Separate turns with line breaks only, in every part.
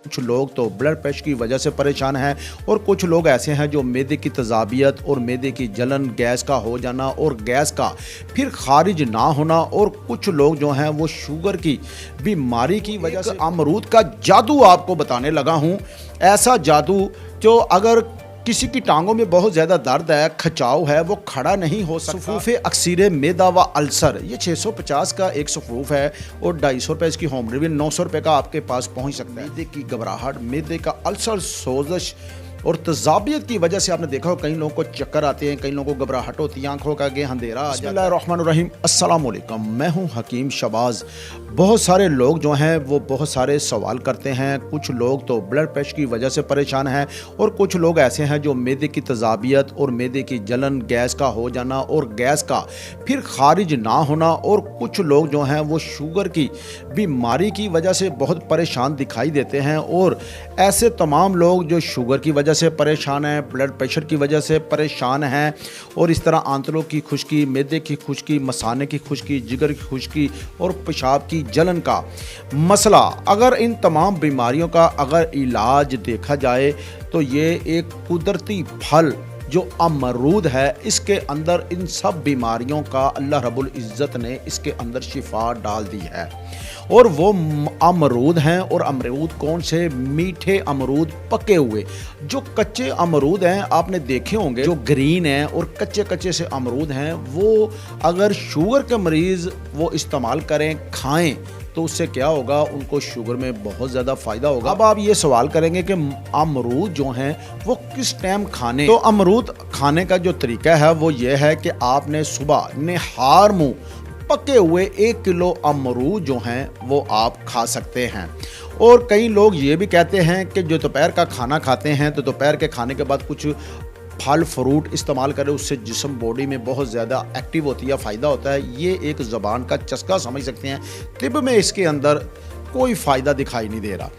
कुछ लोग तो ब्लड प्रेशर की वजह से परेशान हैं और कुछ लोग ऐसे हैं जो मैदे की तेज़ाबियत और मैदे की जलन, गैस का हो जाना और गैस का फिर खारिज ना होना, और कुछ लोग जो हैं वो शुगर की बीमारी की वजह से अमरूद का जादू आपको बताने लगा हूँ। ऐसा जादू जो अगर किसी की टांगों में बहुत ज़्यादा दर्द है, खिंचाव है, वो खड़ा नहीं हो सकता। सफूफ़े अक्सीर मैदा व अल्सर, ये 650 का एक सफूफ है और 250 रुपये इसकी होम डिलीवरी, 900 रुपये का आपके पास पहुंच सकता है। मैदे की घबराहट, मैदे का अल्सर, सोजश और तेज़ाबियत की वजह से आपने देखा हो कई लोगों को चक्कर आते हैं, कई लोगों को घबराहट होती है, आंखों का आगे अंधेरा आ जाता है। बिस्मिल्लाहिर्रहमानिर्रहीम, अस्सलाम वालेकुम, मैं हूं हकीम शबाज़। बहुत सारे लोग जो हैं वो बहुत सारे सवाल करते हैं। कुछ लोग तो ब्लड प्रेशर की वजह से परेशान हैं और कुछ लोग ऐसे हैं जो मैदे की तेज़ाबियत और मैदे की जलन, गैस का हो जाना और गैस का फिर खारिज ना होना, और कुछ लोग जो हैं वो शुगर की बीमारी की वजह से बहुत परेशान दिखाई देते हैं। और ऐसे तमाम लोग जो शुगर की वजह से परेशान हैं, ब्लड प्रेशर की वजह से परेशान हैं, और इस तरह आंतों की खुश्की, मैदे की खुश्की, मसाने की खुश्की, जिगर की खुश्की और पेशाब की जलन का मसला, अगर इन तमाम बीमारियों का अगर इलाज देखा जाए तो ये एक कुदरती फल जो अमरूद है, इसके अंदर इन सब बीमारियों का अल्लाह रब्बुल इज़्ज़त ने इसके अंदर शिफा डाल दी है। और वो अमरूद हैं, और अमरूद कौन से? मीठे अमरूद, पके हुए। जो कच्चे अमरूद हैं आपने देखे होंगे, जो ग्रीन हैं और कच्चे कच्चे से अमरूद हैं, वो अगर शुगर के मरीज़ वो इस्तेमाल करें, खाएं, तो उससे क्या होगा, उनको शुगर में बहुत ज़्यादा फ़ायदा होगा। अब आप ये सवाल करेंगे कि अमरूद जो हैं वो किस टाइम खाने? तो अमरूद खाने का जो तरीका है वो ये है कि आपने सुबह निहार मुँह पके हुए 1 किलो अमरूद जो हैं वो आप खा सकते हैं। और कई लोग ये भी कहते हैं कि जो दोपहर का खाना खाते हैं तो दोपहर के खाने के बाद कुछ फल फ्रूट इस्तेमाल करें, उससे जिस्म बॉडी में बहुत ज़्यादा एक्टिव होती है, फ़ायदा होता है। ये एक ज़बान का चस्का समझ सकते हैं, तिब में इसके अंदर कोई फ़ायदा दिखाई नहीं दे रहा।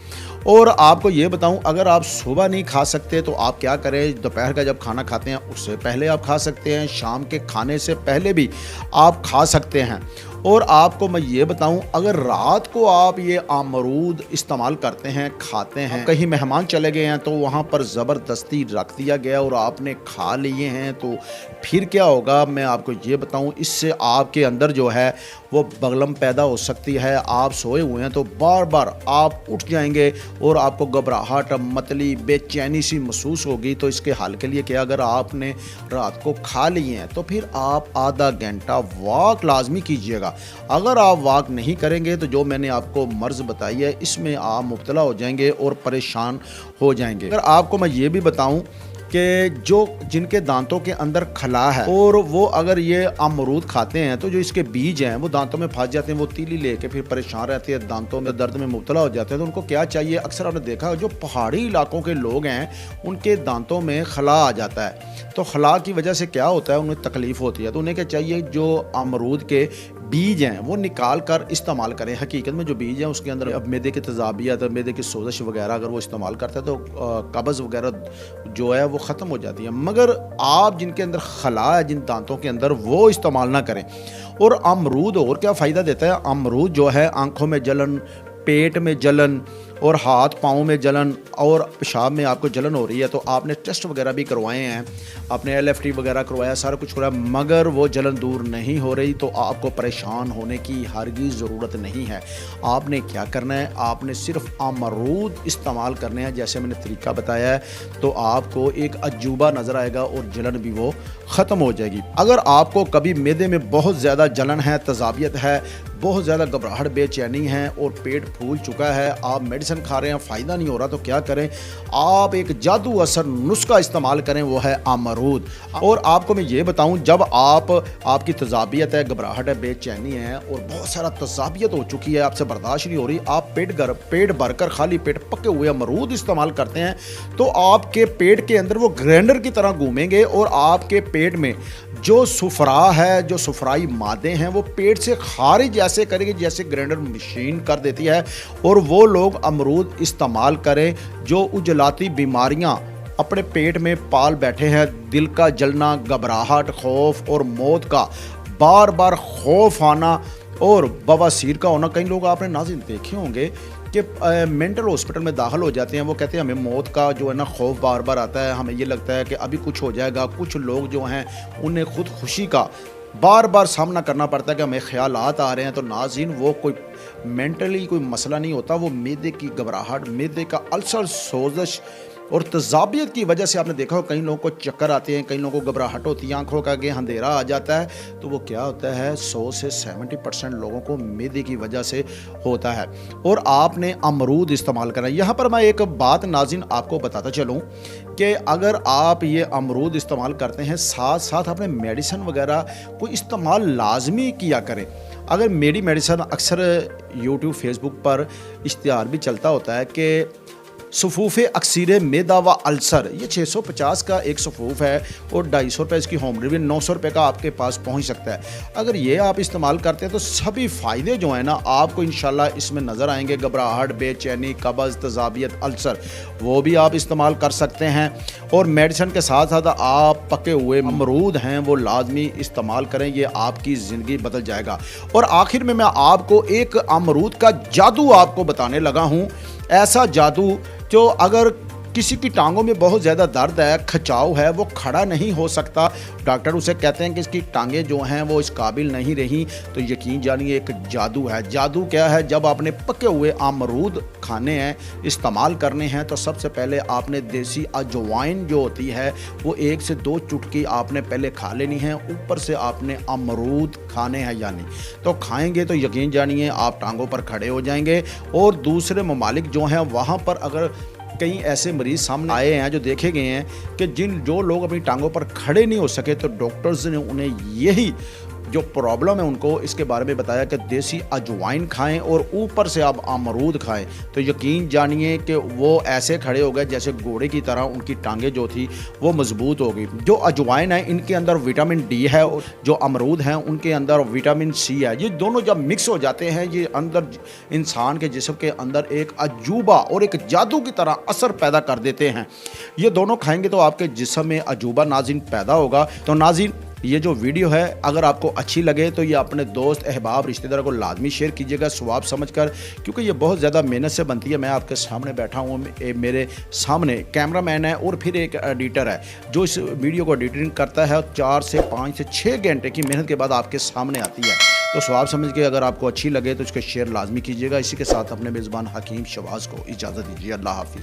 और आपको ये बताऊं, अगर आप सुबह नहीं खा सकते तो आप क्या करें, दोपहर का जब खाना खाते हैं उससे पहले आप खा सकते हैं, शाम के खाने से पहले भी आप खा सकते हैं। और आपको मैं ये बताऊं, अगर रात को आप ये अमरूद इस्तेमाल करते हैं, खाते हैं, कहीं मेहमान चले गए हैं तो वहाँ पर ज़बरदस्ती रख दिया गया और आपने खा लिए हैं, तो फिर क्या होगा मैं आपको ये बताऊं, इससे आपके अंदर जो है वो बगलम पैदा हो सकती है। आप सोए हुए हैं तो बार बार आप उठ जाएंगे और आपको घबराहट, मतली, बेचैनी सी महसूस होगी। तो इसके हल के लिए क्या, अगर आपने रात को खा लिए हैं तो फिर आप आधा घंटा वॉक लाजमी कीजिएगा। अगर आप वॉक नहीं करेंगे तो जो मैंने आपको मर्ज़ बताई है इसमें आप मुब्तला हो जाएंगे और परेशान हो जाएंगे। अगर आपको मैं ये भी बताऊं कि जो जिनके दांतों के अंदर खला है और वो अगर ये अमरूद खाते हैं तो जो इसके बीज हैं वो दांतों में फंस जाते हैं, वो तीली लेके फिर परेशान रहते हैं, दांतों में दर्द में मुब्तला हो जाते हैं। तो उनको क्या चाहिए, अक्सर आपने देखा जो पहाड़ी इलाकों के लोग हैं उनके दांतों में खला आ जाता है, तो खला की वजह से क्या होता है, उन्हें तकलीफ़ होती है। तो उन्हें क्या चाहिए, जो अमरूद के बीज हैं वो निकाल कर इस्तेमाल करें। हकीकत में जो बीज हैं उसके अंदर अब मैदे की तेज़ाबियत, मैदे की सोजश वगैरह अगर वो इस्तेमाल करता है तो कब्ज़ वगैरह जो है वो ख़त्म हो जाती है। मगर आप जिनके अंदर खला है, जिन दांतों के अंदर, वो इस्तेमाल ना करें। और अमरूद और क्या फ़ायदा देता है, अमरूद जो है आँखों में जलन, पेट में जलन और हाथ पाँव में जलन और पेशाब में आपको जलन हो रही है, तो आपने टेस्ट वगैरह भी करवाए हैं, आपने LFT वगैरह करवाया, सारा कुछ करवाया, मगर वो जलन दूर नहीं हो रही, तो आपको परेशान होने की हरगिज़ ज़रूरत नहीं है। आपने क्या करना है, आपने सिर्फ अमरूद इस्तेमाल करने हैं जैसे मैंने तरीका बताया है, तो आपको एक अजूबा नज़र आएगा और जलन भी वो ख़त्म हो जाएगी। अगर आपको कभी मैदे में बहुत ज़्यादा जलन है, तेज़ाबियत है, बहुत ज़्यादा घबराहट, बेचैनी है और पेट फूल चुका है, आप मेडिसिन खा रहे हैं, फ़ायदा नहीं हो रहा, तो क्या करें, आप एक जादू असर नुस्खा इस्तेमाल करें, वो है अमरूद। और आपको मैं ये बताऊं, जब आपकी तेज़ाबियत है, घबराहट है, बेचैनी है और बहुत सारा तेज़ाबियत हो चुकी है, आपसे बर्दाश्त नहीं हो रही, आप पेट भरकर खाली पेट पके हुए अमरूद इस्तेमाल करते हैं, तो आपके पेट के अंदर वो ग्राइंडर की तरह घूमेंगे और आपके पेट में जो सुफरा है, जो सुफराई मादे हैं, वो पेट से खारिज ऐसे करेंगे जैसे ग्राइंडर मशीन कर देती है। और वो लोग अमरूद इस्तेमाल करें जो उजलाती बीमारियां अपने पेट में पाल बैठे हैं, दिल का जलना, घबराहट, खौफ और मौत का बार बार खौफ आना और बवासीर का होना। कई लोग आपने नाज़रीन देखे होंगे कि मेंटल हॉस्पिटल में दाखिल हो जाते हैं। वो कहते हैं हमें मौत का जो है ना खौफ बार बार आता है, हमें ये लगता है कि अभी कुछ हो जाएगा। कुछ लोग जो हैं उन्हें खुद खुशी का बार बार सामना करना पड़ता है कि हमें ख्यालात आ रहे हैं। तो नाज़रीन, वो कोई मेंटली कोई मसला नहीं होता, वो मैदे की घबराहट, मैदे का अल्सर, सोजश और तज़ाबियत की वजह से आपने देखा हो कई लोगों को चक्कर आते हैं, कई लोगों को घबराहट होती है, आंखों का आगे अंधेरा आ जाता है। तो वो क्या होता है, 100 से 70% लोगों को मैदे की वजह से होता है। और आपने अमरूद इस्तेमाल करना है। यहाँ पर मैं एक बात नाज़रीन आपको बताता चलूँ कि अगर आप ये अमरूद इस्तेमाल करते हैं, साथ साथ अपने मेडिसिन वगैरह को इस्तेमाल लाजमी किया करें। अगर मेरी मेडिसिन अक्सर यूट्यूब फेसबुक पर इश्तिहार भी चलता होता है कि सफ़ूफ़े अक्सीर मैदा व अल्सर, ये 650 का एक सफ़ूफ़ है और 250 रुपये इसकी होम डिलीवरी, 900 रुपये का आपके पास पहुंच सकता है। अगर ये आप इस्तेमाल करते हैं तो सभी फ़ायदे जो हैं ना आपको इंशाल्लाह इसमें नज़र आएंगे। घबराहट, बेचैनी, कब्ज़, तज़ाबियत, अल्सर, वो भी आप इस्तेमाल कर सकते हैं। और मेडिसिन के साथ साथ आप पके हुए अमरूद हैं वो लाजमी इस्तेमाल करें, ये आपकी ज़िंदगी बदल जाएगा। और आखिर में मैं आपको एक अमरूद का जादू आपको बताने लगा हूँ, ऐसा जादू जो अगर किसी की टांगों में बहुत ज़्यादा दर्द है, खिंचाव है, वो खड़ा नहीं हो सकता, डॉक्टर उसे कहते हैं कि इसकी टांगें जो हैं वो इस काबिल नहीं रही, तो यकीन जानिए एक जादू है। जादू क्या है, जब आपने पके हुए अमरूद खाने हैं, इस्तेमाल करने हैं, तो सबसे पहले आपने देसी अजवाइन जो होती है वो 1 से 2 चुटकी आपने पहले खा लेनी है। ऊपर से आपने अमरूद खाने हैं, यानी तो खाएंगे तो यकीन जानिए आप टांगों पर खड़े हो जाएंगे। और दूसरे ममालिक जो हैं वहाँ पर अगर कई ऐसे मरीज सामने आए हैं जो देखे गए हैं कि जो लोग अपनी टांगों पर खड़े नहीं हो सके, तो डॉक्टर्स ने उन्हें यही जो प्रॉब्लम है उनको इसके बारे में बताया कि देसी अजवाइन खाएं और ऊपर से आप अमरूद खाएं, तो यकीन जानिए कि वो ऐसे खड़े हो गए जैसे घोड़े की तरह, उनकी टांगें जो थी वो मजबूत हो गई। जो अजवाइन है इनके अंदर विटामिन डी है और जो अमरूद हैं उनके अंदर विटामिन सी है। ये दोनों जब मिक्स हो जाते हैं, ये अंदर इंसान के जिस्म के अंदर एक अजूबा और एक जादू की तरह असर पैदा कर देते हैं। ये दोनों खाएंगे तो आपके जिस्म में अजूबा नाज़रीन पैदा होगा। तो नाज़रीन, ये जो वीडियो है अगर आपको अच्छी लगे तो ये अपने दोस्त, अहबाब, रिश्तेदारों को लाजमी शेयर कीजिएगा सवाब समझकर, क्योंकि ये बहुत ज़्यादा मेहनत से बनती है। मैं आपके सामने बैठा हूँ, मेरे सामने कैमरामैन है और फिर एक एडिटर है जो इस वीडियो को एडिटिंग करता है। 4 से 5 से 6 घंटे की मेहनत के बाद आपके सामने आती है। तो सवाब समझ के अगर आपको अच्छी लगे तो इसका शेयर लाजमी कीजिएगा। इसी के साथ अपने मेज़बान हकीम शहबाज को इजाज़त दीजिए। अल्लाह हाफिज़।